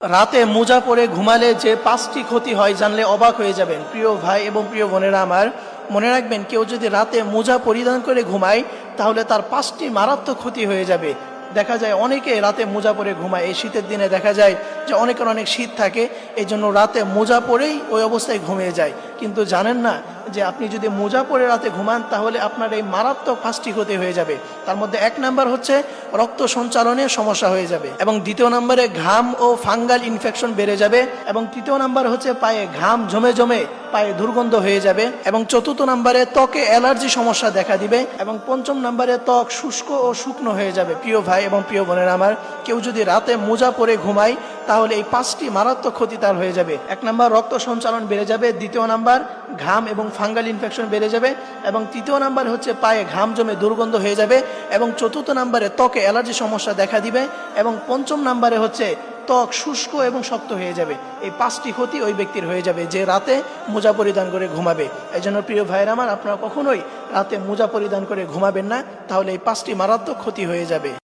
রাতে মোজা পরে ঘুমালে যে 5টি ক্ষতি হয় জানলে অবাক হয়ে যাবেন। প্রিয় ভাই এবং প্রিয় বোনেরা আমার, মনে রাখবেন, কেউ যদি রাতে মোজা পরিধান করে ঘুমায় তাহলে তার 5টি মারাত্মক ক্ষতি হয়ে যাবে। দেখা যায় অনেকে রাতে মোজা পরে ঘুমায়। এই শীতের দিনে দেখা যায় যে অনেকের অনেক শীত থাকে, এই জন্য রাতে মোজা পরেই ওই অবস্থায় ঘুমিয়ে যায়। কিন্তু জানেন না যে আপনি যদি মোজা পরে রাতে ঘুমান তাহলে আপনার এই মারাত্মক 5টি ক্ষতি হয়ে যাবে। তার মধ্যে 1 নাম্বার হচ্ছে রক্ত সঞ্চালনে সমস্যা হয়ে যাবে, এবং 2য় নম্বরে ঘাম ও ফাঙ্গাল ইনফেকশন বেড়ে যাবে, এবং 3য় নাম্বার হচ্ছে পায়ে ঘাম জমে জমে পায়ে দুর্গন্ধ হয়ে যাবে, এবং 4র্থ নম্বরে ত্বকে অ্যালার্জি সমস্যা দেখা দিবে, এবং 5ম নম্বরে ত্বক শুষ্ক ও শুকনো হয়ে যাবে। প্রিয় ভাই এবং প্রিয় বোনেরা আমার, কেউ যদি রাতে মোজা পরে ঘুমায় তাহলে এই 5টি মারাত্মক ক্ষতি তার হয়ে যাবে। 1 নাম্বার রক্ত সঞ্চালন বেড়ে যাবে, 2য় নাম্বার ঘাম এবং ফাঙ্গাল ইনফেকশন বেড়ে যাবে, এবং 3য় নাম্বার হচ্ছে পায়ে ঘাম জমে দুর্গন্ধ হয়ে যাবে, এবং 4র্থ নাম্বারে ত্বকে অ্যালার্জি সমস্যা দেখা দিবে, এবং 5ম নাম্বারে হচ্ছে ত্বক শুষ্ক এবং শক্ত হয়ে যাবে। এই 5টি ক্ষতি ওই ব্যক্তির হয়ে যাবে যে রাতে মোজা পরিধান করে ঘুমাবে। এই জন্য প্রিয় ভাইয়ের আমার, আপনারা কখনোই রাতে মোজা পরিধান করে ঘুমাবেন না, তাহলে এই 5টি মারাত্মক ক্ষতি হয়ে যাবে।